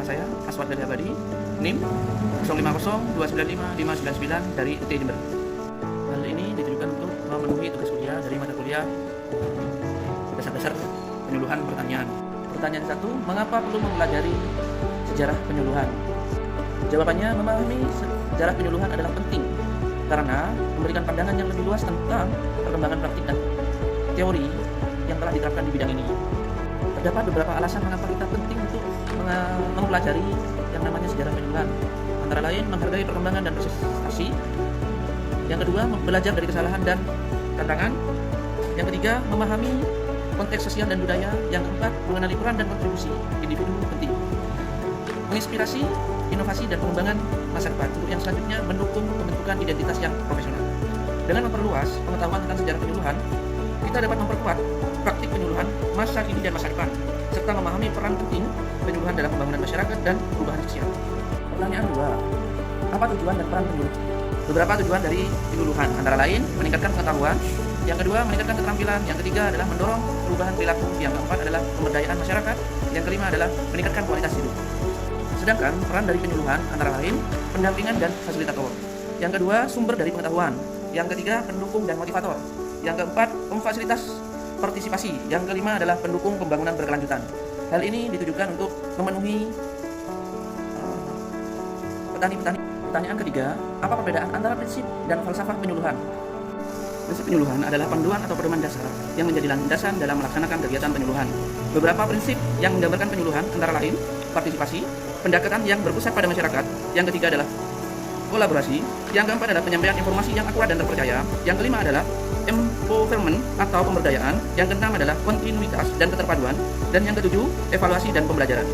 saya Aswad Gali Abadi, NIM 0502955599 dari UT Jember. Hal ini ditujukan untuk memenuhi tugas kuliah dari mata kuliah dasar-dasar penyuluhan pertanian. Pertanyaan 1, mengapa perlu mempelajari sejarah penyuluhan? Jawabannya, memahami sejarah penyuluhan adalah penting karena memberikan pandangan yang lebih luas tentang perkembangan praktik dan teori yang telah diterapkan di bidang ini. Terdapat beberapa alasan mengapa kita penting untuk mempelajari yang namanya sejarah penyuluhan. Antara lain, menghargai perkembangan dan prestasi. Yang kedua, belajar dari kesalahan dan tantangan. Yang ketiga, memahami konteks sosial dan budaya. Yang keempat, mengenali peran dan kontribusi individu penting. Menginspirasi inovasi dan pengembangan masa depan. Untuk yang selanjutnya, mendukung pembentukan identitas yang profesional. Dengan memperluas pengetahuan tentang sejarah penyuluhan, kita dapat memperkuat praktik penyuluhan masa kini dan masa depan, serta memahami peran penting penyuluhan dalam pembangunan masyarakat dan perubahan sosial. Pertanyaan 2, apa tujuan dan peran penyuluh? Beberapa tujuan dari penyuluhan antara lain meningkatkan pengetahuan, yang kedua meningkatkan keterampilan, yang ketiga adalah mendorong perubahan perilaku, yang keempat adalah pemberdayaan masyarakat, yang kelima adalah meningkatkan kualitas hidup. Sedangkan peran dari penyuluhan antara lain pendampingan dan fasilitator, yang kedua sumber dari pengetahuan, yang ketiga pendukung dan motivator, yang keempat memfasilitas partisipasi, yang kelima adalah pendukung pembangunan berkelanjutan. Hal ini ditujukan untuk memenuhi petani-petani. Pertanyaan ketiga, apa perbedaan antara prinsip dan falsafah penyuluhan? Prinsip penyuluhan adalah panduan atau pedoman dasar yang menjadi landasan dalam melaksanakan kegiatan penyuluhan. Beberapa prinsip yang menggambarkan penyuluhan antara lain partisipasi, pendekatan yang berpusat pada masyarakat, yang ketiga adalah kolaborasi, yang keempat adalah penyampaian informasi yang akurat dan terpercaya, yang kelima adalah empowerment atau pemberdayaan, yang keenam adalah kontinuitas dan keterpaduan, dan yang ketujuh evaluasi dan pembelajaran.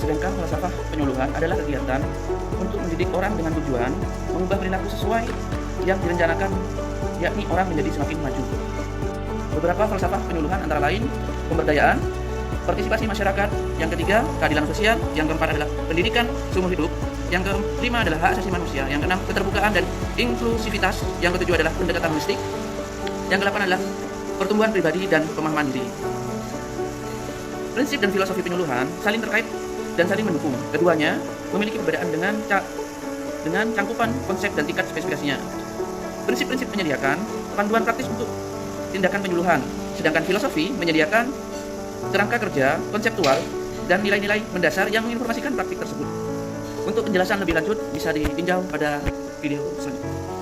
Sedangkan falsafah penyuluhan adalah kegiatan untuk mendidik orang dengan tujuan mengubah perilaku sesuai yang direncanakan, yakni orang menjadi semakin maju. Beberapa falsafah penyuluhan antara lain pemberdayaan, partisipasi masyarakat, yang ketiga keadilan sosial, yang keempat adalah pendidikan seumur hidup, yang kelima adalah hak asasi manusia, yang keenam keterbukaan dan inklusivitas, yang ketujuh adalah pendekatan holistik, yang kedelapan adalah pertumbuhan pribadi dan pemahaman diri. Prinsip dan filosofi penyuluhan saling terkait dan saling mendukung. Keduanya memiliki perbedaan dengan cangkupan konsep dan tingkat spesifikasinya. Prinsip-prinsip menyediakan panduan praktis untuk tindakan penyuluhan, sedangkan filosofi menyediakan kerangka kerja konseptual dan nilai-nilai mendasar yang menginformasikan praktik tersebut. Untuk penjelasan lebih lanjut bisa ditinjau pada video selanjutnya.